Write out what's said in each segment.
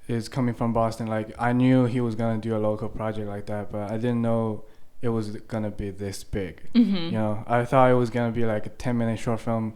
is coming from Boston. Like I knew he was gonna do a local project like that, but I didn't know it was gonna be this big. You know, I thought it was gonna be like a 10-minute short film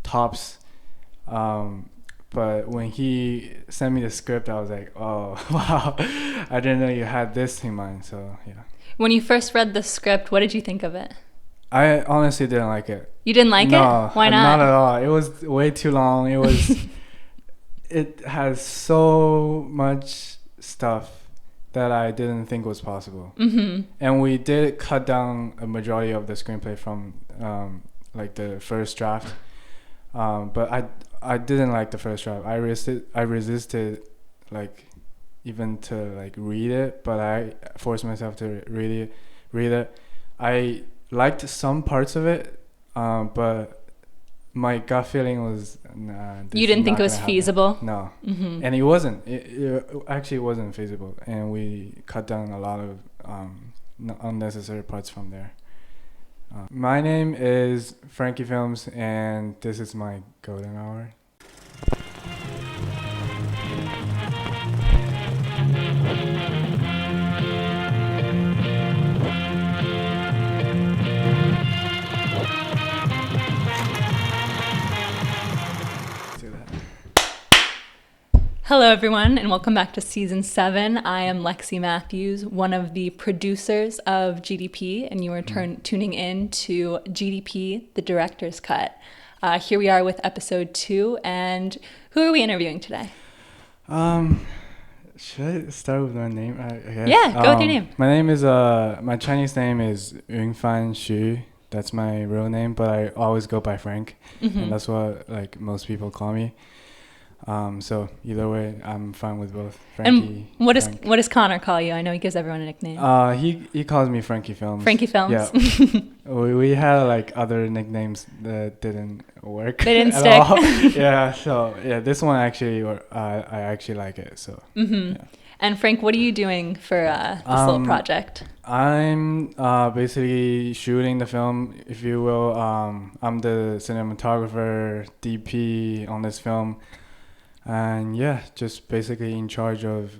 tops. But when he sent me the script, I was like, oh wow, I didn't know you had this in mind. So yeah. When you first read the script, what did you think of it? I honestly didn't like it. You didn't like it? Why not? Not at all. It was way too long. It was. It has so much stuff that I didn't think was possible. And we did cut down a majority of the screenplay from like the first draft. But I didn't like the first draft. I resisted like even to like read it, but I forced myself to read it. I liked some parts of it, but my gut feeling was nah. You didn't think it was feasible? No. And it wasn't. It actually wasn't feasible, and we cut down a lot of unnecessary parts from there. My name is Frankie Films, and this is my golden hour. Hello everyone, and welcome back to season 7. I am Lexi Matthews, one of the producers of GDP, and you are tuning in to GDP, the director's cut. Here we are with episode 2, and who are we interviewing today? Should I start with my name? I guess. Yeah, go with your name. My name is my Chinese name is Yunfan Xu. That's my real name, but I always go by Frank, and that's what like most people call me. So either way, I'm fine with both. Frankie. And what does Conor call you? I know he gives everyone a nickname. He calls me Frankie Films. Frankie Films. Yeah. we had like other nicknames that didn't work. They didn't at stick. all. Yeah. So yeah, this one actually, I actually like it. So. Yeah. And Frank, what are you doing for this little project? I'm basically shooting the film, if you will. I'm the cinematographer, DP on this film. And yeah, just basically in charge of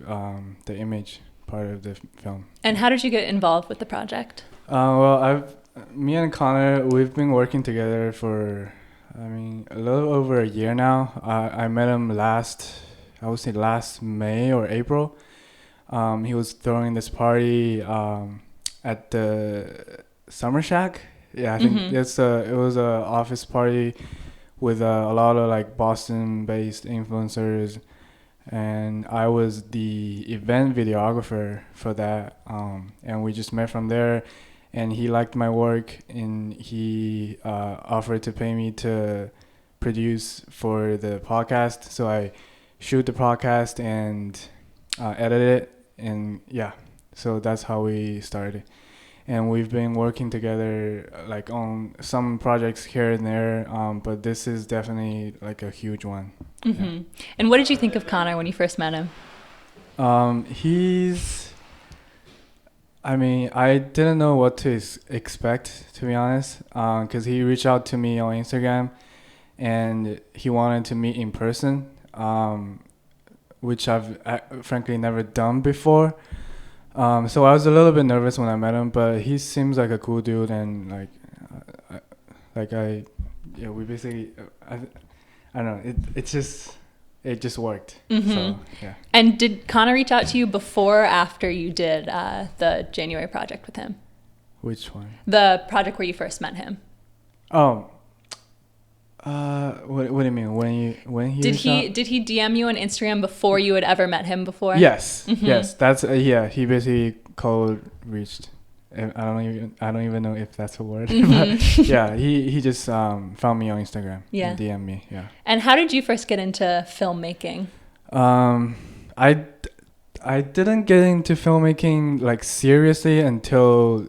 the image part of the film. And how did you get involved with the project? Well, me and Conor, we've been working together for, a little over a year now. I met him last May or April. He was throwing this party at the Summer Shack. Yeah, I think it was a office party with a lot of like Boston-based influencers, and I was the event videographer for that. And we just met from there, and he liked my work, and he offered to pay me to produce for the podcast. So I shoot the podcast and edit it, and yeah, so that's how we started. And we've been working together like on some projects here and there, but this is definitely like a huge one. Yeah. And what did you think of Conor when you first met him? I didn't know what to expect, to be honest, because he reached out to me on Instagram, and he wanted to meet in person, which I've frankly never done before. So I was a little bit nervous when I met him, but he seems like a cool dude, and we basically, I don't know, it just worked. So yeah. And did Conor reach out to you before or after you did the January project with him? Which one? The project where you first met him. Oh. What do you mean? When he did he DM you on Instagram before you had ever met him before? Yes. Yes. That's he basically cold reached. I don't even know if that's a word. But yeah, he just found me on Instagram. Yeah. And DM'd me. Yeah. And how did you first get into filmmaking? I didn't get into filmmaking like seriously until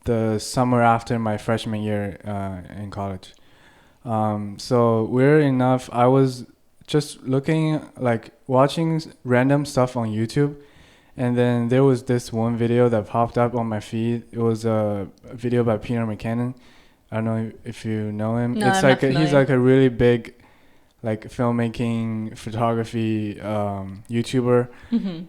the summer after my freshman year in college. So weird enough, I was just watching random stuff on YouTube, and then there was this one video that popped up on my feed. It was a video by Peter McKinnon. I don't know if you know him. No, I'm not familiar. He's like a really big like filmmaking, photography YouTuber,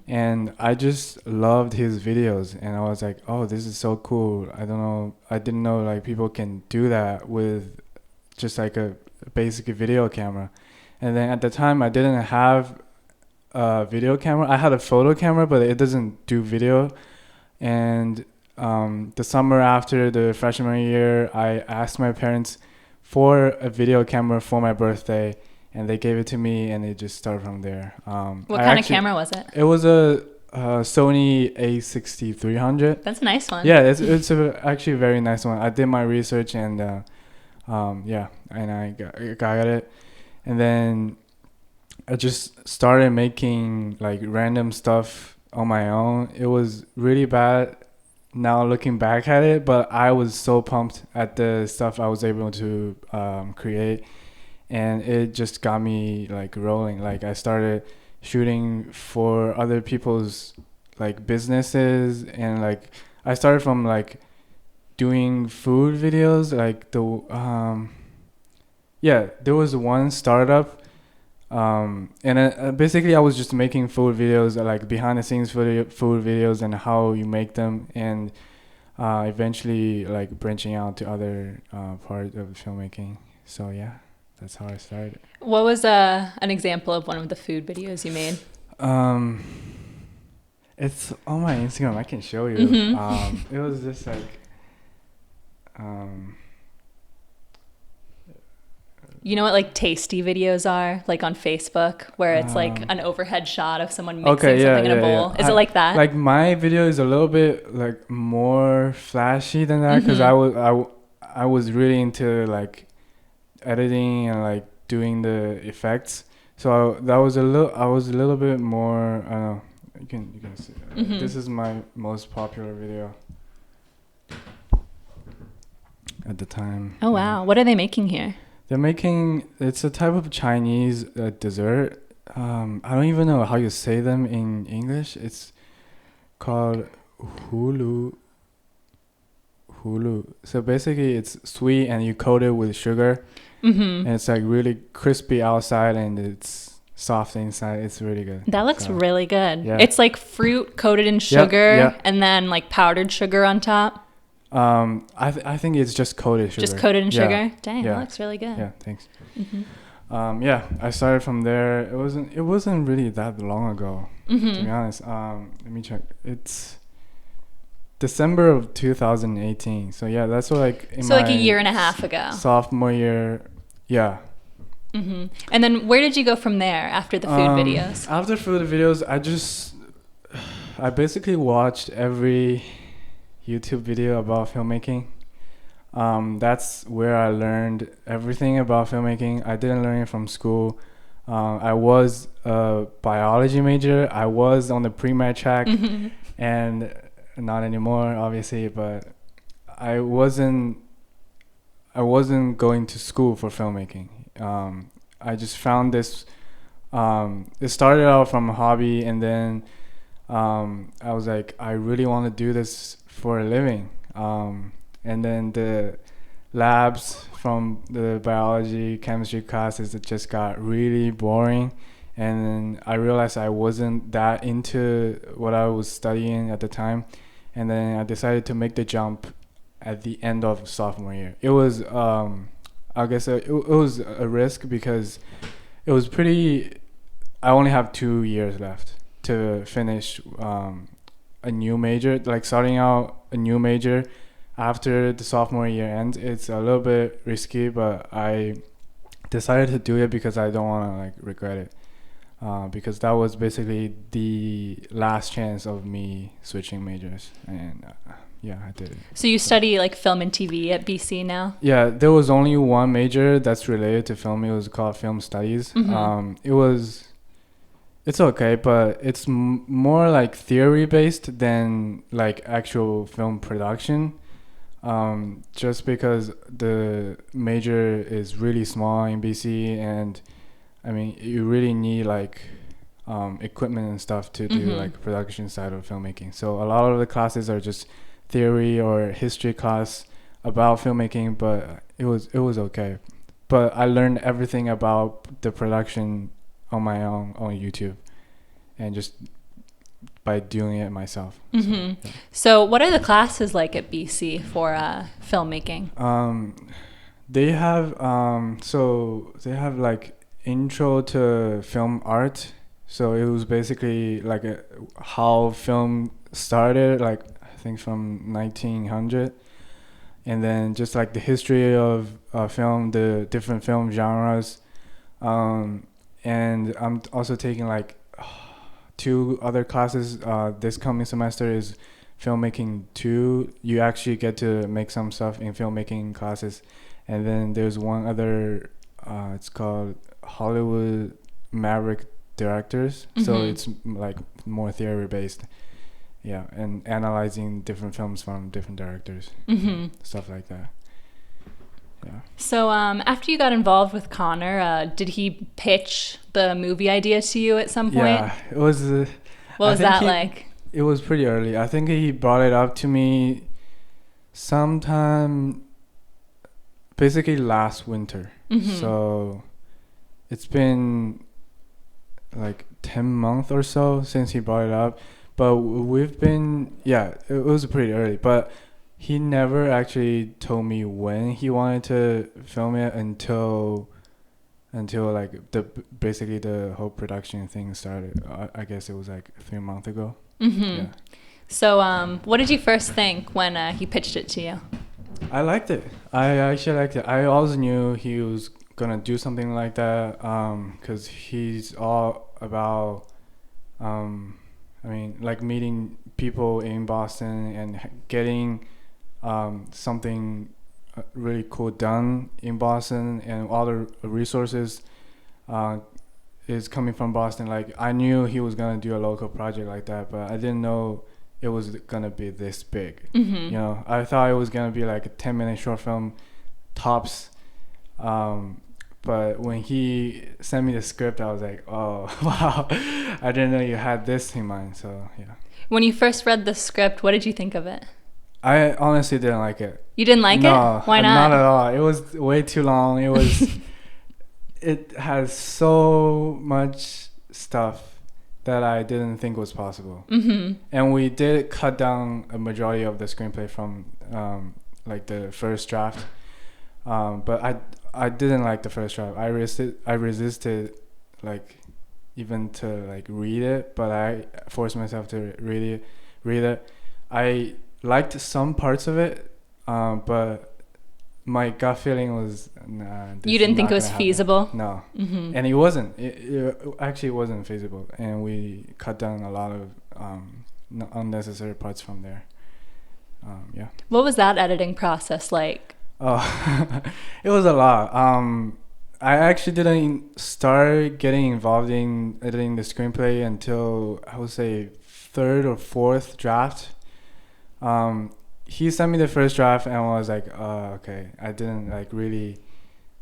and I just loved his videos, and I was like, oh, this is so cool. I didn't know like people can do that with just like a basic video camera. And then at the time I didn't have a video camera. I had a photo camera, but it doesn't do video. And the summer after the freshman year, I asked my parents for a video camera for my birthday, and they gave it to me, and it just started from there. What kind of camera was it? It was a Sony A6300. That's a nice one. Yeah, it's actually a very nice one. I did my research, and yeah, and I got it. And then I just started making like random stuff on my own. It was really bad now looking back at it, but I was so pumped at the stuff I was able to create, and it just got me like rolling. Like I started shooting for other people's like businesses, and like I started from like doing food videos, like there was one startup, and basically I was just making food videos, like behind the scenes food videos and how you make them, and eventually like branching out to other parts of filmmaking. So yeah, that's how I started. What was an example of one of the food videos you made? It's on my Instagram. I can show you. It was just like you know what like tasty videos are, like on Facebook, where it's like an overhead shot of someone mixing something in a bowl. Is it like that? Like my video is a little bit like more flashy than that, because I was really into like editing and like doing the effects. So that was I was a little bit more. I don't know. You can see. This is my most popular video at the time. Oh wow! What are they making here? They're making, it's a type of Chinese dessert. I don't even know how you say them in English. It's called hulu. So basically it's sweet and you coat it with sugar. And it's like really crispy outside and it's soft inside. It's really good. That looks really good. Yeah. It's like fruit coated in sugar and then like powdered sugar on top. I think it's just coated sugar. Just coated in sugar? Dang, that looks really good. Yeah, thanks. Yeah, I started from there. It wasn't really that long ago, to be honest. Let me check. It's December of 2018. So yeah, that's what like in so like a year and a half ago. Sophomore year. Yeah. And then where did you go from there after the food videos? After food videos, I basically watched every YouTube video about filmmaking. That's where I learned everything about filmmaking. I didn't learn it from school. I was a biology major. I was on the pre-med track, and not anymore, obviously. But I wasn't going to school for filmmaking. I just found this. It started out from a hobby, and then I was like, I really want to do this for a living. And then the labs from the biology, chemistry classes, it just got really boring. And then I realized I wasn't that into what I was studying at the time. And then I decided to make the jump at the end of sophomore year. It was, I guess it was a risk because it was I only have 2 years left to finish a new major. Like starting out a new major after the sophomore year ends, it's a little bit risky, but I decided to do it because I don't want to like regret it, because that was basically the last chance of me switching majors, and yeah, I did it. So you study like film and TV at BC now? Yeah, there was only one major that's related to film. It was called film studies. It's okay, but it's more like theory based than like actual film production. Just because the major is really small in BC, and I mean you really need like equipment and stuff to do like production side of filmmaking. So a lot of the classes are just theory or history class about filmmaking, but it was okay. but I learned everything about the production on my own on YouTube, and just by doing it myself. So what are the classes like at BC for filmmaking? They have like intro to film art. So it was basically like how film started, like I think from 1900, and then just like the history of film, the different film genres. And I'm also taking like 2 other classes this coming semester is filmmaking 2. You actually get to make some stuff in filmmaking classes, and then there's one other it's called Hollywood Maverick Directors. So it's like more theory based, and analyzing different films from different directors, stuff like that. So after you got involved with Conor, did he pitch the movie idea to you at some point? Yeah, it was. What was that like? It was pretty early. I think he brought it up to me sometime, basically last winter. So it's been like 10 months or so since he brought it up. But we've been, it was pretty early. But he never actually told me when he wanted to film it until like basically the whole production thing started. I guess it was like 3 months ago. Yeah. So what did you first think when he pitched it to you? I liked it. I actually liked it. I always knew he was gonna do something like that, because he's all about like meeting people in Boston and getting something really cool done in Boston, and all the resources is coming from Boston. Like I knew he was gonna do a local project like that, but I didn't know it was gonna be this big. You know, I thought it was gonna be like a 10-minute short film tops, but when he sent me the script, I was like, oh wow, I didn't know you had this in mind. So yeah. When you first read the script, what did you think of it? I honestly didn't like it. You didn't like it? Why not? Not at all. It was way too long. It was it has so much stuff that I didn't think was possible. And we did cut down a majority of the screenplay from like the first draft. But I didn't like the first draft. I resisted like even to like read it, but I forced myself to read it. I liked some parts of it, but my gut feeling was you didn't think it was feasible? No. And it wasn't. It actually wasn't feasible, and we cut down a lot of unnecessary parts from there. What was that editing process like? Oh, it was a lot. I actually didn't start getting involved in editing the screenplay until I would say 3rd or 4th draft. He sent me the first draft and I was like, okay. I didn't like really,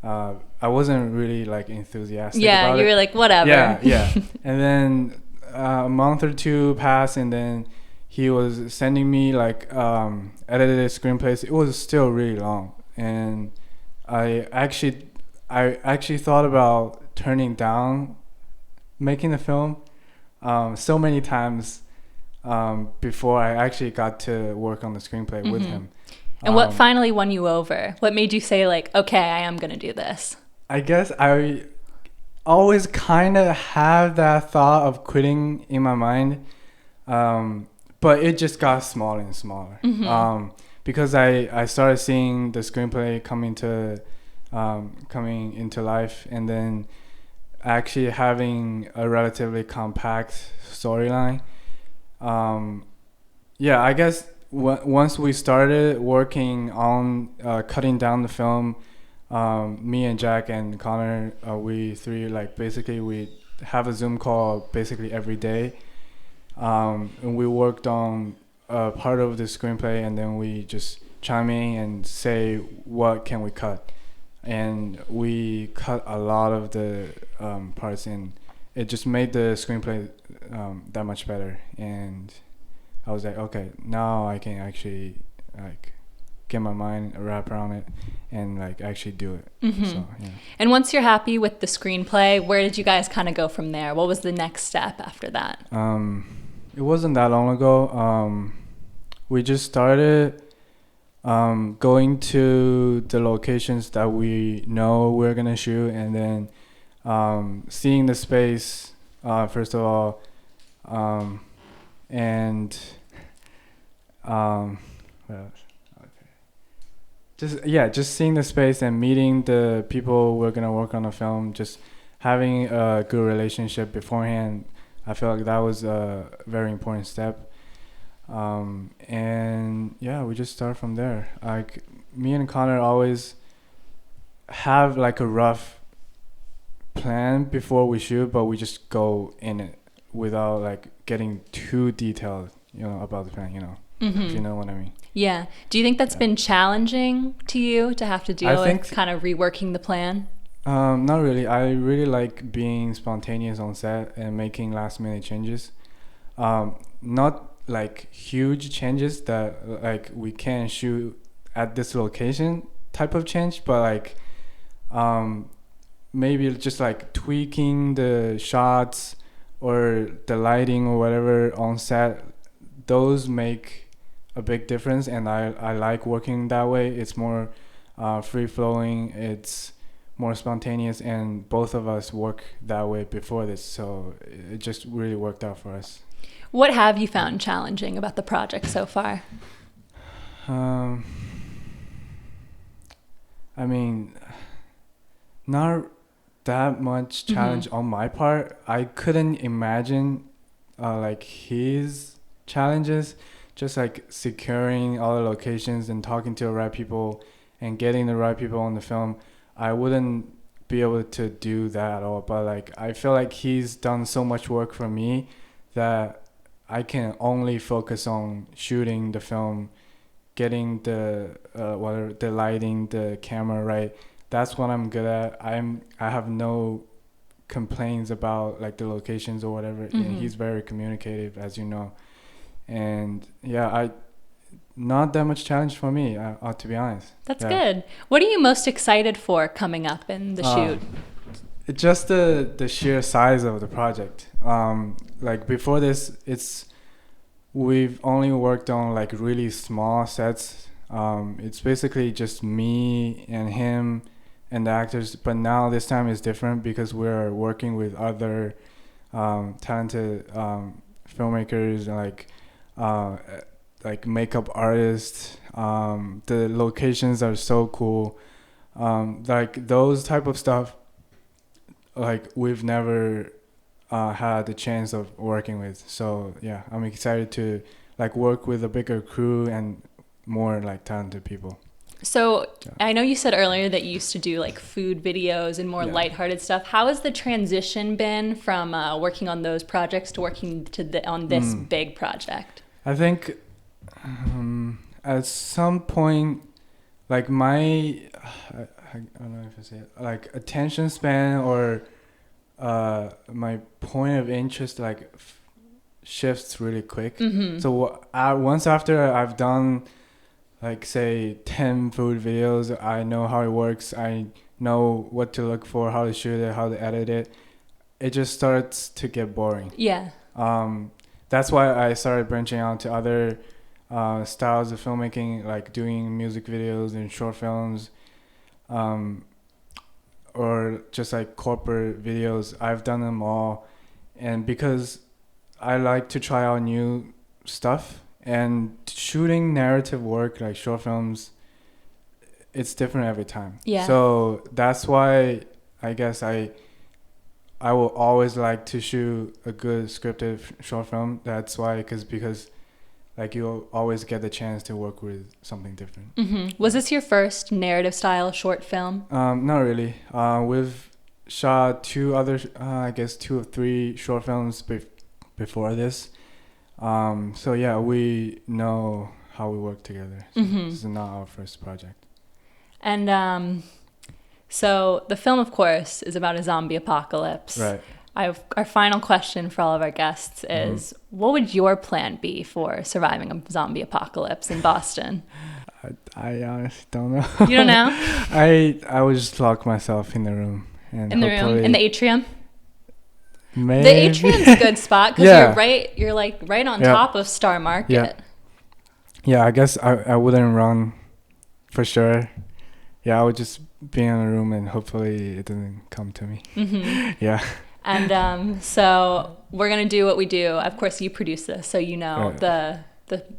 I wasn't really like enthusiastic about it. Yeah, you were like, whatever. Yeah. And then a month or 2 passed, and then he was sending me like edited screenplays. It was still really long, and I actually thought about turning down making the film so many times before I actually got to work on the screenplay with him. And what finally won you over? What made you say like, okay, I am going to do this? I guess I always kind of have that thought of quitting in my mind. But it just got smaller and smaller. Because I started seeing the screenplay coming into life, and then actually having a relatively compact storyline. I guess once we started working on cutting down the film, me and Jack and Conor, we 3 like basically we have a Zoom call basically every day, and we worked on part of the screenplay, and then we just chime in and say what can we cut, and we cut a lot of the parts, and it just made the screenplay that much better. And I was like, okay, now I can actually like get my mind wrap around it and like actually do it. So yeah. And once you're happy with the screenplay, where did you guys kind of go from there? What was the next step after that? It wasn't that long ago. We just started going to the locations that we know we're gonna shoot, and then seeing the space first of all, and well, just seeing the space and meeting the people we're gonna work on the film, just having a good relationship beforehand. I feel like that was a very important step. And yeah, we just start from there. Like me and Conor always have like a rough plan before we shoot, but we just go in it without like getting too detailed, about the plan, if you know what I mean. Yeah. Do you think that's been challenging to you to have to deal with kind of reworking the plan? Not really. I really like being spontaneous on set and making last minute changes. Not like huge changes that like we can shoot at this location type of change, but like maybe just like tweaking the shots or the lighting or whatever on set. Those make a big difference, and I like working that way. It's more free flowing, it's more spontaneous, and both of us work that way before this, so it just really worked out for us. What have you found challenging about the project so far? I mean, not that much challenge on my part. I couldn't imagine like his challenges, just like securing all the locations and talking to the right people and getting the right people on the film. I wouldn't be able to do that at all, but like I feel like he's done so much work for me that I can only focus on shooting the film, getting the the lighting, the camera right. That's what I'm good at. I have no complaints about like the locations or whatever. And he's very communicative, as you know. And yeah, not that much challenge for me, to be honest. That's good. What are you most excited for coming up in the shoot? It's just the sheer size of the project. Like before this, we've only worked on like really small sets. It's basically just me and him and the actors, but now this time is different because we're working with other talented filmmakers and like makeup artists. The locations are so cool. Like those type of stuff, like we've never had the chance of working with. So yeah, I'm excited to like work with a bigger crew and more like talented people. So I know you said earlier that you used to do like food videos and more lighthearted stuff. How has the transition been from working on those projects to working on this big project? I think at some point, like I don't know if I say it, like attention span or my point of interest like shifts really quick. So once after I've done like say 10 food videos, I know how it works, I know what to look for, how to shoot it, how to edit it. It just starts to get boring. Yeah. That's why I started branching out to other styles of filmmaking, like doing music videos and short films, or just like corporate videos. I've done them all, and because I like to try out new stuff, and shooting narrative work like short films, it's different every time. Yeah. So that's why I guess I will always like to shoot a good scripted short film. That's why, because like you'll always get the chance to work with something different. Was this your first narrative style short film? Not really. We've shot two or three short films before this. So yeah, we know how we work together. So this is not our first project. And so the film, of course, is about a zombie apocalypse. Right. Our final question for all of our guests is, what would your plan be for surviving a zombie apocalypse in Boston? I honestly don't know. You don't know? I would just lock myself in the room and In the room, in the atrium. Maybe. The atrium's a good spot because you're like right on top of Star Market. Yeah, I guess I wouldn't run for sure. Yeah, I would just be in a room and hopefully it doesn't come to me. Yeah. And so we're gonna do what we do. Of course, you produce this, so you know the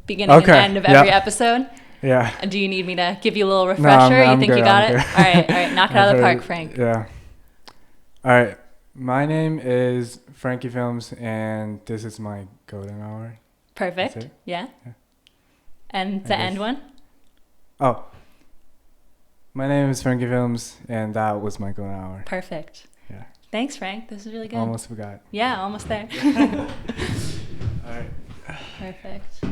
beginning and end of every episode. Yeah. And do you need me to give you a little refresher? I'm you think good, you got I'm it? good. All right, knock it out of the park, Frank. Yeah. All right. My name is Frankie Films, and this is my golden hour. Perfect. Yeah. And the end one? Oh. My name is Frankie Films, and that was my golden hour. Perfect. Yeah. Thanks, Frank. This is really good. Almost forgot. Yeah, almost there. All right. Perfect.